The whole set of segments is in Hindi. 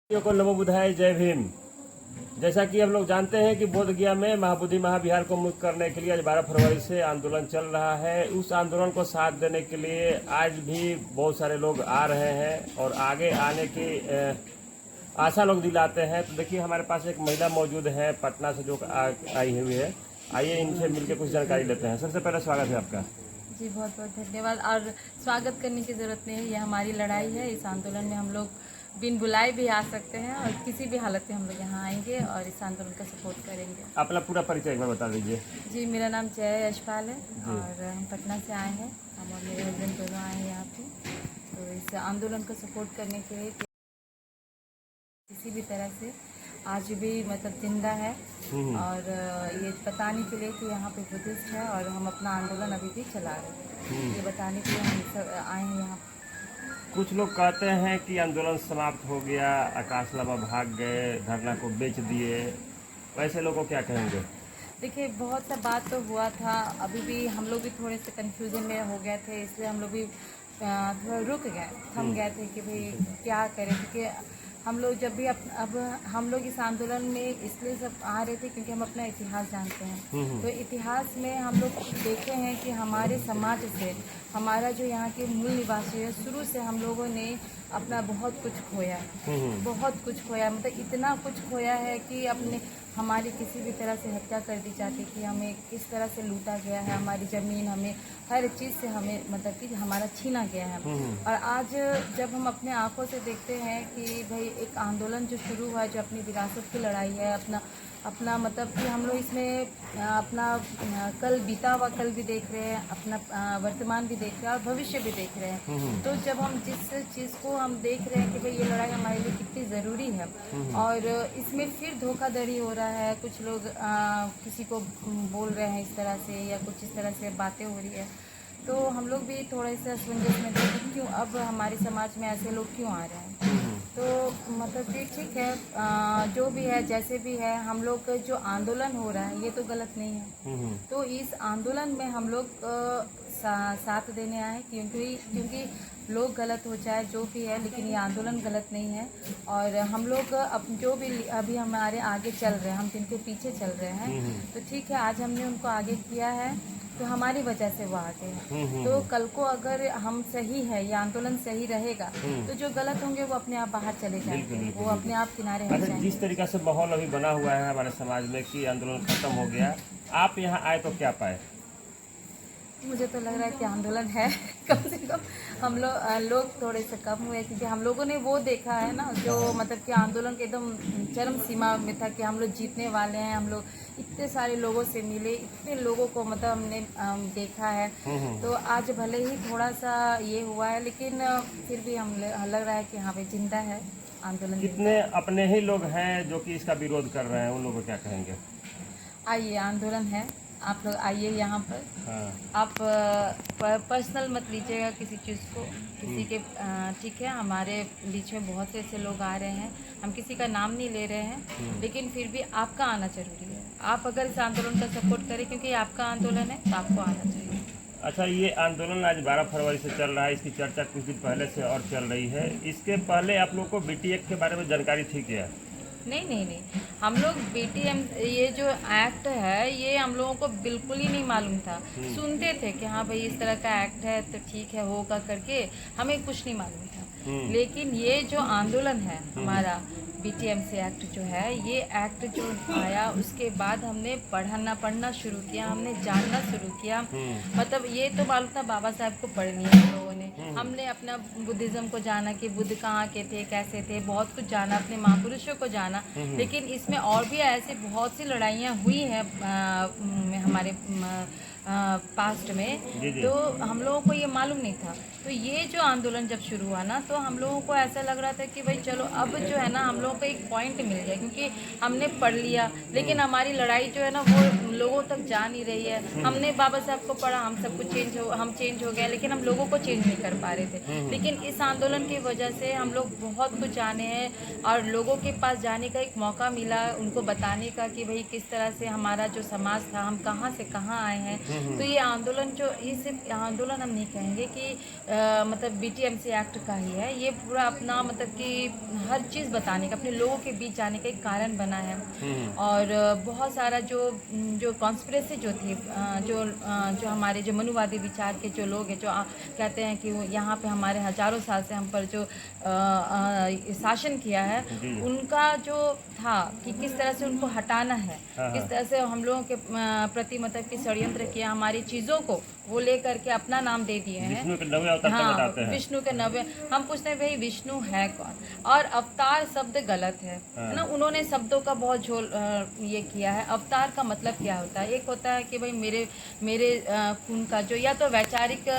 को नमो बुद्धाय, जय भीम। जैसा कि हम लोग जानते हैं कि बोध गया में महाबोधि महाविहार को मुक्त करने के लिए आज 12 फरवरी से आंदोलन चल रहा है। उस आंदोलन को साथ देने के लिए आज भी बहुत सारे लोग आ रहे हैं और आगे आने की आशा लोग दिलाते हैं। तो देखिए, हमारे पास एक महिला मौजूद है पटना से जो आई हुई है। आइए इनसे मिलकर कुछ जानकारी लेते हैं। सबसे पहले स्वागत है आपका। जी, बहुत बहुत धन्यवाद। और स्वागत करने की ज़रूरत नहीं है, ये हमारी लड़ाई है। इस आंदोलन में हम लोग बिन बुलाए भी आ सकते हैं और किसी भी हालत में हम लोग यहाँ आएंगे और इस आंदोलन का सपोर्ट करेंगे। अपना पूरा परिचय एक बार बता दीजिए। जी, मेरा नाम जय यशपाल है और हम पटना से आए हैं। हम और मेरे हस्बैंड दोनों आए हैं यहाँ पे, तो इस आंदोलन को सपोर्ट करने के लिए किसी भी तरह से आज भी मतलब जिंदा है और ये बताने के लिए कि यहाँ पे बुद्धिस्ट है और हम अपना आंदोलन अभी भी चला रहे हैं। ये बताने के लिए हम सब आए हैं यहाँ। कुछ लोग कहते हैं कि आंदोलन समाप्त हो गया, आकाश लामा भाग गए, धरना को बेच दिए। वैसे लोगों को क्या कहेंगे? देखिए, बहुत सा बात तो हुआ था, अभी भी हम लोग भी थोड़े से कंफ्यूजन में हो गए थे, इसलिए हम लोग भी थोड़ा रुक गए, थम गए थे कि भाई क्या करें। क्योंकि हम लोग जब भी अब हम लोग इस आंदोलन में इसलिए सब आ रहे थे क्योंकि हम अपना इतिहास जानते हैं। तो इतिहास में हम लोग देखे हैं कि हमारे समाज से हमारा जो यहाँ के मूल निवासी है, शुरू से हम लोगों ने अपना बहुत कुछ खोया है, बहुत कुछ खोया, मतलब इतना कुछ खोया है कि अपने हमारी किसी भी तरह से हत्या कर दी जाती थी, हमें किस तरह से लूटा गया है, हमारी ज़मीन, हमें हर चीज़ से हमें मतलब कि हमारा छीना गया है। और आज जब हम अपने आंखों से देखते हैं कि भाई एक आंदोलन जो शुरू हुआ है, जो अपनी विरासत की लड़ाई है, अपना मतलब कि हम लोग इसमें अपना कल बीता हुआ कल भी देख रहे हैं, अपना वर्तमान भी देख रहे हैं और भविष्य भी देख रहे हैं। तो जब हम जिस चीज़ को हम देख रहे हैं कि भाई ये लड़ाई हमारे लिए कितनी ज़रूरी है और इसमें फिर धोखाधड़ी हो रहा है, कुछ लोग किसी को बोल रहे हैं इस तरह से या कुछ इस तरह से बातें हो रही है, तो हम लोग भी थोड़े से असमंजस में थे कि क्यों अब हमारे समाज में ऐसे लोग क्यों आ रहे हैं। तो मतलब कि ठीक है, जो भी है जैसे भी है, हम लोग का जो आंदोलन हो रहा है ये तो गलत नहीं है। तो इस आंदोलन में हम लोग साथ देने आए क्योंकि लोग गलत हो जाए जो भी है, लेकिन ये आंदोलन गलत नहीं है। और हम लोग अब जो भी अभी हमारे आगे चल रहे हैं, हम जिनके पीछे चल रहे हैं, तो ठीक है, आज हमने उनको आगे किया है तो हमारी वजह से वो आगे है। तो कल को अगर हम सही है, ये आंदोलन सही रहेगा, तो जो गलत होंगे वो अपने आप बाहर चले जाएंगे, वो अपने आप किनारे हट जाएंगे। जिस तरीका से माहौल अभी बना हुआ है हमारे समाज में कि आंदोलन खत्म हो गया, आप यहाँ आए तो क्या पाए? मुझे तो लग रहा है कि आंदोलन है कम से कम हम लोग थोड़े से कम हुए, क्योंकि हम लोगों ने वो देखा है ना, जो मतलब कि आंदोलन के एकदम चरम सीमा में था कि हम लोग जीतने वाले हैं। हम लोग इतने सारे लोगों से मिले, इतने लोगों को मतलब हमने देखा है। तो आज भले ही थोड़ा सा ये हुआ है, लेकिन फिर भी हम लग रहा है कि हाँ भाई जिंदा है आंदोलन। कितने अपने ही लोग हैं जो कि इसका विरोध कर रहे हैं, उन लोगों को क्या कहेंगे? आइए, आंदोलन है, आप लोग आइए यहाँ पर। हाँ। आप पर्सनल मत लीजिएगा किसी चीज़ को, किसी के ठीक है, हमारे बीच में बहुत से ऐसे लोग आ रहे हैं, हम किसी का नाम नहीं ले रहे हैं, लेकिन फिर भी आपका आना जरूरी है। आप अगर इस आंदोलन का सपोर्ट करें, क्योंकि ये आपका आंदोलन है, तो आपको आना चाहिए। अच्छा, ये आंदोलन आज 12 फरवरी से चल रहा है, इसकी चर्चा कुछ दिन पहले से और चल रही है। इसके पहले आप लोग को BT एक्ट के बारे में जानकारी थी क्या? नहीं, हम लोग BTM ये जो एक्ट है, ये हम लोगों को बिल्कुल ही नहीं मालूम था। सुनते थे कि हाँ भाई इस तरह का एक्ट है तो ठीक है होगा करके, हमें कुछ नहीं मालूम था। लेकिन ये जो आंदोलन है हमारा BTMC एक्ट जो है, ये एक्ट जो आया उसके बाद हमने पढ़ना शुरू किया, हमने जानना शुरू किया। मतलब ये तो मालूम था बाबा साहब को पढ़ लिया हम लोगों ने, हमने अपना बुद्धिज़्म को जाना कि बुद्ध कहाँ के थे, कैसे थे, बहुत कुछ जाना, अपने महापुरुषों को जाना। लेकिन इसमें और भी ऐसे बहुत सी लड़ाइयाँ हुई हैं हमारे पास्ट में, तो हम लोगों को ये मालूम नहीं था। तो ये जो आंदोलन जब शुरू हुआ ना, तो हम लोगों को ऐसा लग रहा था कि भाई चलो अब जो है ना, हम लोगों को एक पॉइंट मिल गया, क्योंकि हमने पढ़ लिया, लेकिन हमारी लड़ाई जो है ना वो लोगों तक जा नहीं रही है। हमने बाबा साहब को पढ़ा, हम सब कुछ हम चेंज हो गए, लेकिन हम लोगों को चेंज नहीं कर पा रहे थे। लेकिन इस आंदोलन की वजह से हम लोग बहुत कुछ जाने हैं और लोगों के पास जाने का एक मौका मिला, उनको बताने का कि भाई किस तरह से हमारा जो समाज था, हम कहाँ से कहाँ आए हैं तो ये आंदोलन जो, ये सिर्फ आंदोलन हम नहीं कहेंगे कि मतलब BTMC एक्ट का ही है, ये पूरा अपना मतलब कि हर चीज़ बताने का, अपने लोगों के बीच जाने का एक कारण बना है। और बहुत सारा जो कॉन्स्पिरेसी जो थी, जो हमारे जो मनुवादी विचार के जो लोग हैं, जो कहते हैं कि यहाँ पे हमारे हजारों साल से हम पर जो शासन किया है, उनका जो था कि किस तरह से उनको हटाना है, किस तरह से हम लोगों के प्रति मतलब कि षड्यंत्र किया, हमारी चीज़ों को वो लेकर के अपना नाम दे दिए हैं। विष्णु के 9वें अवतार तक बताते हैं। विष्णु के 9वें, हम पूछते हैं भाई विष्णु है कौन? और अवतार शब्द गलत है ना, उन्होंने शब्दों का बहुत झोल ये किया है। अवतार का मतलब क्या होता है? एक होता है कि भाई मेरे खून का जो, या तो वैचारिक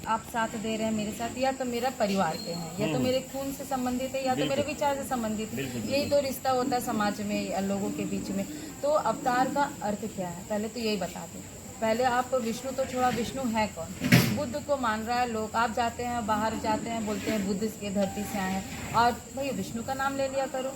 आप साथ दे रहे हैं मेरे साथ, या तो मेरा परिवार के हैं, या तो मेरे खून से संबंधित है, या तो मेरे विचार से संबंधित है। यही तो रिश्ता होता है समाज में, लोगों के बीच में। तो अवतार का अर्थ क्या है, पहले तो यही बता दें। पहले आप विष्णु तो छोड़ा, विष्णु है कौन? बुद्ध को मान रहा है लोग, आप जाते हैं बाहर जाते हैं, बोलते हैं बुद्ध की धरती से आए हैं, और भाई विष्णु का नाम ले लिया करो।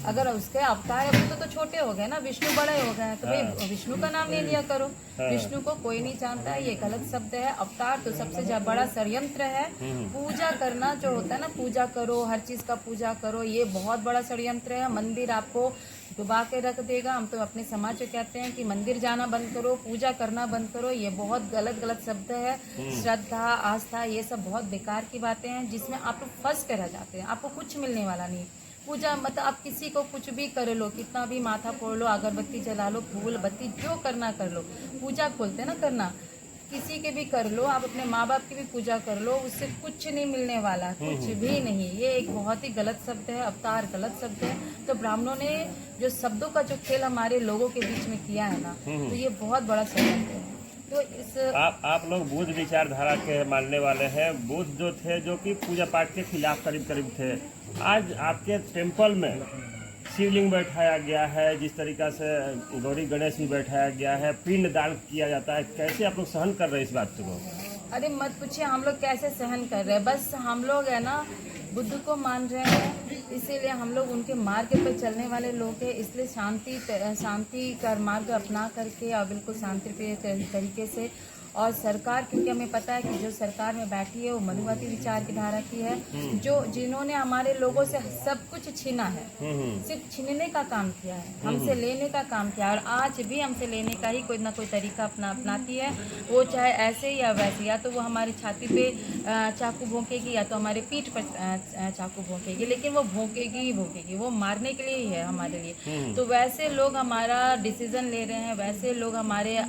अगर उसके अवतार है, बुद्ध तो छोटे हो गए ना, विष्णु बड़े हो गए हैं, तो भाई विष्णु का नाम ले लिया करो। विष्णु को कोई नहीं जानता है, ये गलत शब्द है। अवतार तो सबसे बड़ा षड्यंत्र है। पूजा करना जो होता है ना, पूजा करो, हर चीज का पूजा करो, ये बहुत बड़ा षड्यंत्र है। मंदिर आपको डुबा के रख देगा। हम तो अपने समाज को कहते हैं कि मंदिर जाना बंद करो, पूजा करना बंद करो, ये बहुत गलत शब्द है। श्रद्धा, आस्था, ये सब बहुत बेकार की बातें हैं, जिसमें आप लोग फंस कर रह जाते हैं। आपको कुछ मिलने वाला नहीं। पूजा मतलब आप किसी को कुछ भी कर लो, कितना भी माथा फोड़ लो, अगरबत्ती जला लो, फूल बत्ती जो करना कर लो, पूजा बोलते हैं ना करना, किसी के भी कर लो, आप अपने माँ बाप की भी पूजा कर लो, उससे कुछ नहीं मिलने वाला, कुछ भी नहीं। ये एक बहुत ही गलत शब्द है, अवतार गलत शब्द है। तो ब्राह्मणों ने जो शब्दों का जो खेल हमारे लोगों के बीच में किया है ना, तो ये बहुत बड़ा षड्यंत्र है। तो इस आप लोग बुद्ध विचारधारा के मानने वाले हैं। बुद्ध जो थे, जो कि पूजा पाठ के खिलाफ करीब थे, आज आपके टेम्पल में शिवलिंग बैठाया गया है, जिस तरीका से गौरी गणेश भी बैठाया गया है, पिंड दान किया जाता है, कैसे आप लोग सहन कर रहे हैं इस बात को? अरे मत पूछिए हम लोग कैसे सहन कर रहे हैं। बस हम लोग है ना बुद्ध को मान रहे हैं, इसीलिए हम लोग उनके मार्ग पर चलने वाले लोग हैं। इसलिए शांति का मार्ग अपना करके और बिल्कुल शांति पे तरीके से, और सरकार, क्योंकि हमें पता है कि जो सरकार में बैठी है वो मनुवादी विचार की धारा की है, जिन्होंने हमारे लोगों से सब कुछ छीना है, सिर्फ छीनने का काम किया है, हमसे लेने का काम किया है, और आज भी हमसे लेने का ही कोई ना कोई तरीका अपनाती है। वो चाहे ऐसे या वैसे, या तो वो हमारी छाती पे चाकू भोंकेगी, या तो हमारे पीठ पर चाकू भोंकेगी, लेकिन वो भोंकेगी ही भोंकेगी, वो मारने के लिए ही है हमारे लिए। तो वैसे लोग हमारा डिसीजन ले रहे हैं, वैसे लोग हमारे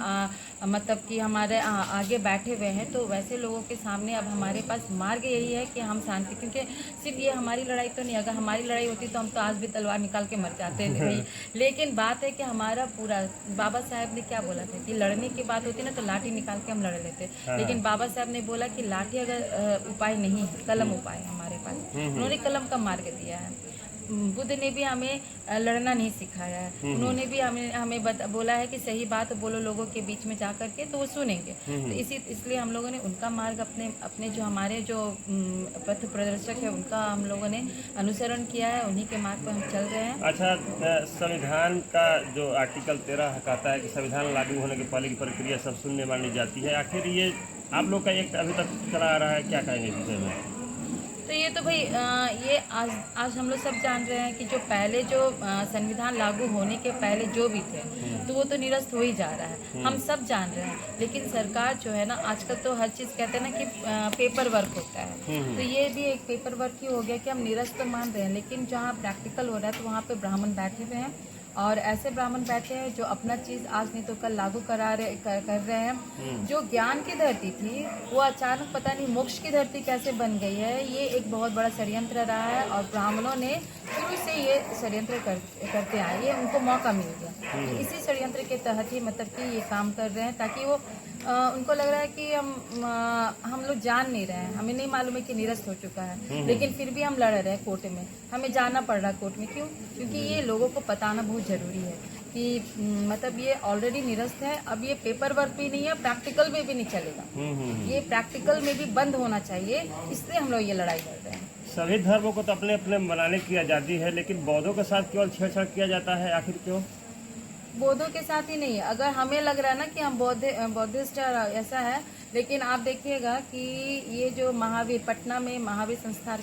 मतलब कि हमारे आगे बैठे हुए हैं। तो वैसे लोगों के सामने अब हमारे पास मार्ग यही है कि हम शांति, क्योंकि सिर्फ ये हमारी लड़ाई तो नहीं, अगर हमारी लड़ाई होती तो हम तो आज भी तलवार निकाल के मर जाते थे भाई। लेकिन बात है कि हमारा पूरा, बाबा साहब ने क्या बोला था कि लड़ने की बात होती ना तो लाठी निकाल के हम लड़ लेते, लेकिन बाबा साहब ने बोला कि लाठी अगर उपाय नहीं है, कलम उपाय है हमारे पास। उन्होंने कलम का मार्ग दिया है। बुद्ध ने भी हमें लड़ना नहीं सिखाया है। उन्होंने भी हमें बोला है कि सही बात बोलो लोगों के बीच में जा करके, तो वो सुनेंगे। तो इसलिए हम लोगों ने उनका मार्ग अपने जो हमारे जो पथ प्रदर्शक है उनका हम लोगों ने अनुसरण किया है, उन्हीं के मार्ग पर हम चल रहे हैं। अच्छा, संविधान का जो आर्टिकल 13 कहता है कि संविधान लागू होने की पहले की प्रक्रिया सब शून्य मानी जाती है, आखिर ये आप लोग का एक अभी तक चला आ रहा है, क्या कहेंगे इस विषय में? तो ये तो भाई ये आज हम लोग सब जान रहे हैं कि जो पहले जो संविधान लागू होने के पहले जो भी थे, तो वो तो निरस्त हो ही जा रहा है, हम सब जान रहे हैं। लेकिन सरकार जो है ना, आजकल तो हर चीज़ कहते हैं ना कि पेपर वर्क होता है, तो ये भी एक पेपर वर्क ही हो गया कि हम निरस्त तो मान रहे हैं, लेकिन जहाँ प्रैक्टिकल हो रहा है तो वहाँ पे ब्राह्मण बैठे हुए हैं, और ऐसे ब्राह्मण बैठे हैं जो अपना चीज़ आज नहीं तो कल लागू कर रहे हैं। जो ज्ञान की धरती थी वो अचानक पता नहीं मोक्ष की धरती कैसे बन गई है। ये एक बहुत बड़ा षड्यंत्र रहा है, और ब्राह्मणों ने शुरू से ये षड्यंत्र करते आए, ये उनको मौका मिल गया। तो इसी षड्यंत्र के तहत ही मतलब कि ये काम कर रहे हैं, ताकि वो उनको लग रहा है कि हम लोग जान नहीं रहे हैं, हमें नहीं मालूम है कि निरस्त हो चुका है, लेकिन फिर भी हम लड़ रहे हैं कोर्ट में, हमें जाना पड़ रहा है कोर्ट में। क्यों? क्योंकि ये लोगों को बताना बहुत ज़रूरी है कि मतलब ये ऑलरेडी निरस्त है, अब ये पेपर वर्क भी नहीं है, प्रैक्टिकल में भी नहीं चलेगा, ये प्रैक्टिकल में भी बंद होना चाहिए, इसलिए हम लोग ये लड़ाई कर रहे हैं। सभी धर्मों को तो अपने अपने मनाने की आज़ादी है, लेकिन बौद्धों के साथ केवल छेड़छाड़ किया जाता है, आखिर क्यों? बौद्धों के साथ ही नहीं है। अगर हमें लग रहा है ना कि हम बौद्धिस्ट ऐसा है, लेकिन आप देखिएगा कि ये जो महावीर पटना में महावीर संस्थान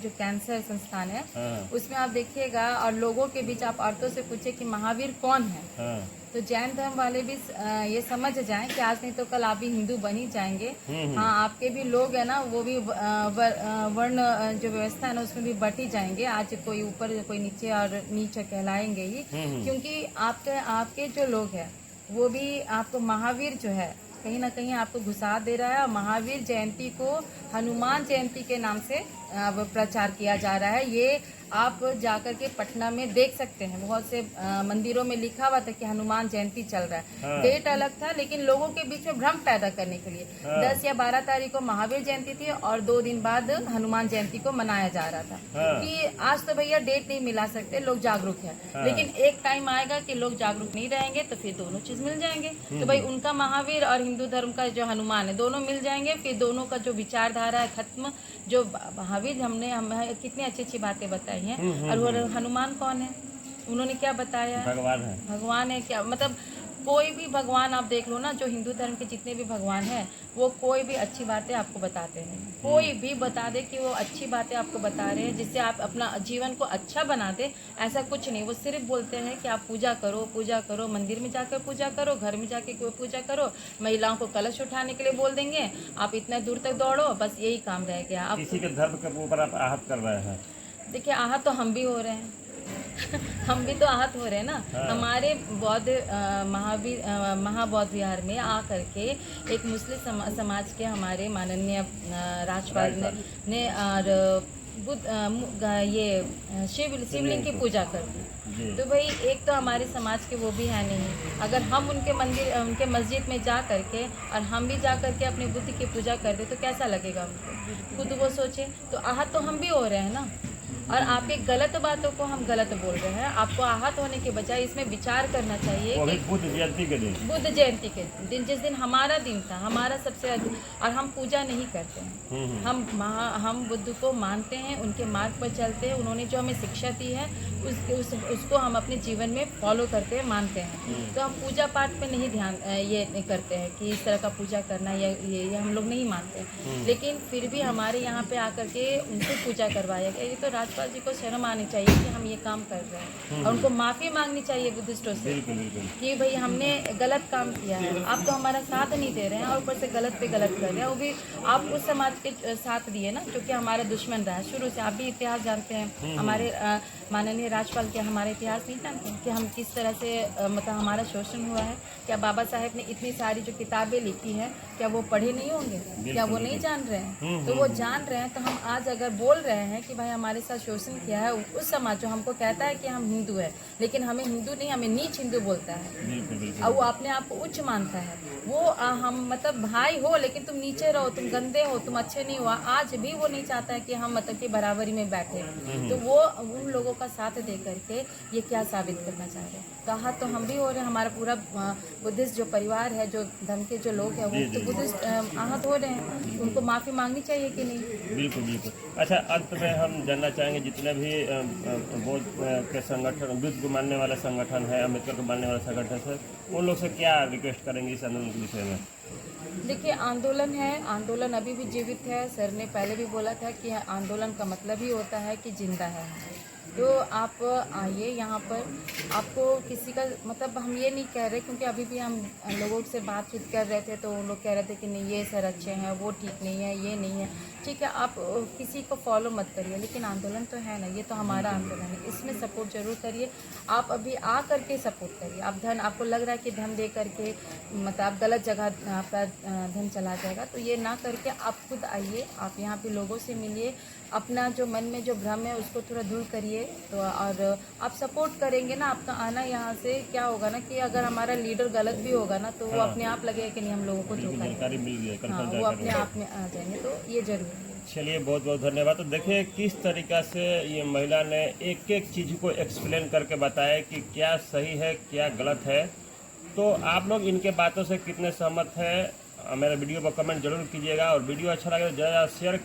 जो कैंसर संस्थान है, हाँ, उसमें आप देखिएगा और लोगों के बीच आप औरतों से पूछे कि महावीर कौन है, हाँ, तो जैन धर्म वाले भी ये समझ जाएं कि आज नहीं तो कल आप भी हिंदू बन ही जाएंगे। हाँ, आपके भी लोग है ना, वो भी वर्ण जो व्यवस्था है ना उसमें भी बट ही जाएंगे। आज कोई ऊपर कोई नीचे और नीचे कहलाएंगे ही, क्योंकि आपके जो लोग हैं वो भी आपको महावीर जो है कहीं ना कहीं आपको घुसा दे रहा है। और महावीर जयंती को हनुमान जयंती के नाम से अब प्रचार किया जा रहा है। ये आप जाकर के पटना में देख सकते हैं, बहुत से मंदिरों में लिखा हुआ था कि हनुमान जयंती चल रहा है। हाँ। डेट अलग था, लेकिन लोगों के बीच में भ्रम पैदा करने के लिए 10 या 12 तारीख को महावीर जयंती थी और 2 दिन बाद हनुमान जयंती को मनाया जा रहा था। कि आज तो भैया डेट नहीं मिला सकते, लोग जागरूक है, लेकिन एक टाइम आएगा कि लोग जागरूक नहीं रहेंगे तो फिर दोनों चीज मिल जाएंगे। तो भाई उनका महावीर और हिंदू धर्म का जो हनुमान है दोनों मिल जाएंगे, फिर दोनों का जो विचारधारा है खत्म। जो महावीर हमने कितनी अच्छी अच्छी बातें बताई हैं, और वो हनुमान कौन है, उन्होंने क्या बताया है? भगवान है। भगवान है क्या, मतलब कोई भी भगवान आप देख लो ना, जो हिंदू धर्म के जितने भी भगवान हैं वो कोई भी अच्छी बातें आपको बताते हैं। कोई भी बता दे कि वो अच्छी बातें आपको बता रहे हैं जिससे आप अपना जीवन को अच्छा बना दे, ऐसा कुछ नहीं। वो सिर्फ बोलते हैं कि आप पूजा करो, मंदिर में जाकर पूजा करो, घर में जाके कोई पूजा करो, महिलाओं को कलश उठाने के लिए बोल देंगे, आप इतना दूर तक दौड़ो, बस यही काम रह गया। आप किसी के धर्म के ऊपर आप आहत कर रहे हैं। देखिए, आहत तो हम भी हो रहे हैं हम भी तो आहत हो रहे हैं ना। हमारे बौद्ध महाबौद्ध विहार में आ करके एक मुस्लिम समाज के हमारे माननीय राज्यपाल ने और ये शिवलिंग की पूजा कर दी। तो भाई एक तो हमारे समाज के वो भी है नहीं, अगर हम उनके मस्जिद में जा करके और हम भी जा करके अपने बुद्ध की पूजा कर दे तो कैसा लगेगा हमको? खुद वो सोचे। तो आहत तो हम भी हो रहे हैं ना, और आपके गलत बातों को हम गलत बोल रहे हैं। आपको आहत होने के बजाय इसमें विचार करना चाहिए कि बुद्ध जयंती के दिन, जिस दिन हमारा दिन था, हमारा सबसे अधिक, और हम पूजा नहीं करते हैं। हम बुद्ध को मानते हैं, उनके मार्ग पर चलते हैं, उन्होंने जो हमें शिक्षा दी है उसको हम अपने जीवन में फॉलो करते हैं, मानते हैं। तो हम पूजा पाठ पे नहीं ध्यान ये करते हैं कि इस तरह का पूजा करना, ये हम लोग नहीं मानते। लेकिन फिर भी हमारे यहाँ पे आकर के उनको पूजा करवाया गया। ये तो राज्यपाल जी को शर्म आनी चाहिए कि हम ये काम कर रहे हैं, और उनको माफ़ी मांगनी चाहिए बुद्धिस्टों से कि भाई हमने गलत काम किया है, आप तो हमारा साथ नहीं दे रहे हैं और ऊपर से गलत पे गलत कर रहे हैं। वो भी आप उस समाज के साथ दिए ना जो कि हमारा दुश्मन रहा है शुरू से। आप भी इतिहास जानते हैं, हमारे माननीय राज्यपाल के हमारे इतिहास नहीं जानते हैं कि हम किस तरह से मतलब हमारा शोषण हुआ है। क्या बाबा साहेब ने इतनी सारी जो किताबें लिखी हैं, क्या वो पढ़े नहीं होंगे? क्या वो नहीं जान रहे हैं? तो वो जान रहे हैं। तो हम आज अगर बोल रहे हैं कि भाई हमारे साथ शोषण किया है उस समाज जो हमको कहता है कि हम हिंदू है, लेकिन हमें हिंदू नहीं, हमें नीच हिंदू बोलता है, और वो अपने आप को उच्च मानता है। वो हम मतलब भाई हो लेकिन तुम नीचे रहो, तुम गंदे हो, तुम अच्छे नहीं हो। आज भी वो नहीं चाहता है कि हम मतलब कि बराबरी में बैठे। तो वो उन लोगों का साथ दे करके ये क्या साबित करना चाह रहे हैं? कहा तो हम भी हो रहे हैं, हमारा पूरा बुद्धिस्ट जो परिवार है, जो धर्म के जो लोग हैं वो तो बुद्धिस्ट आहत हो रहे हैं। उनको माफ़ी मांगनी चाहिए कि नहीं? बिल्कुल बिल्कुल। अच्छा, अंत में हम जानना चाहेंगे जितने भी बौद्ध के संगठन, बुद्ध को मानने वाला संगठन है, अम्बेडकर को मानने वाला संगठन है, उन लोग से क्या रिक्वेस्ट करेंगे इस आंदोलन के विषय में? देखिए, आंदोलन है, आंदोलन अभी भी जीवित है। सर ने पहले भी बोला था कि आंदोलन का मतलब ही होता है कि जिंदा है। तो आप आइए यहाँ पर। आपको किसी का मतलब हम ये नहीं कह रहे, क्योंकि अभी भी हम लोगों से बातचीत कर रहे थे तो वो लोग कह रहे थे कि नहीं ये सर अच्छे हैं, वो ठीक नहीं है, ये नहीं है। ठीक है, आप किसी को फॉलो मत करिए, लेकिन आंदोलन तो है ना, ये तो हमारा आंदोलन है, इसमें सपोर्ट जरूर करिए। आप अभी आ करके सपोर्ट करिए। आप धन, आपको लग रहा है कि धन दे करके मतलब आप गलत जगह आपका धन चला जाएगा, तो ये ना करके आप खुद आइए, आप यहाँ पे लोगों से मिलिए, अपना जो मन में जो भ्रम है उसको थोड़ा दूर करिए। तो और आप सपोर्ट करेंगे ना, आपका आना यहाँ से क्या होगा ना कि अगर हमारा लीडर गलत भी होगा ना तो वो अपने आप लगेगा कि नहीं हम लोगों को धोखा दिया। हाँ, वो अपने आप में आ जाएंगे, तो ये जरूरी है। चलिए, बहुत बहुत धन्यवाद। तो देखिए किस तरीक़ा से ये महिला ने एक एक चीज़ को एक्सप्लेन करके बताया कि क्या सही है क्या गलत है। तो आप लोग इनके बातों से कितने सहमत हैं, मेरे वीडियो पर कमेंट जरूर कीजिएगा, और वीडियो अच्छा लगे तो ज़्यादा शेयर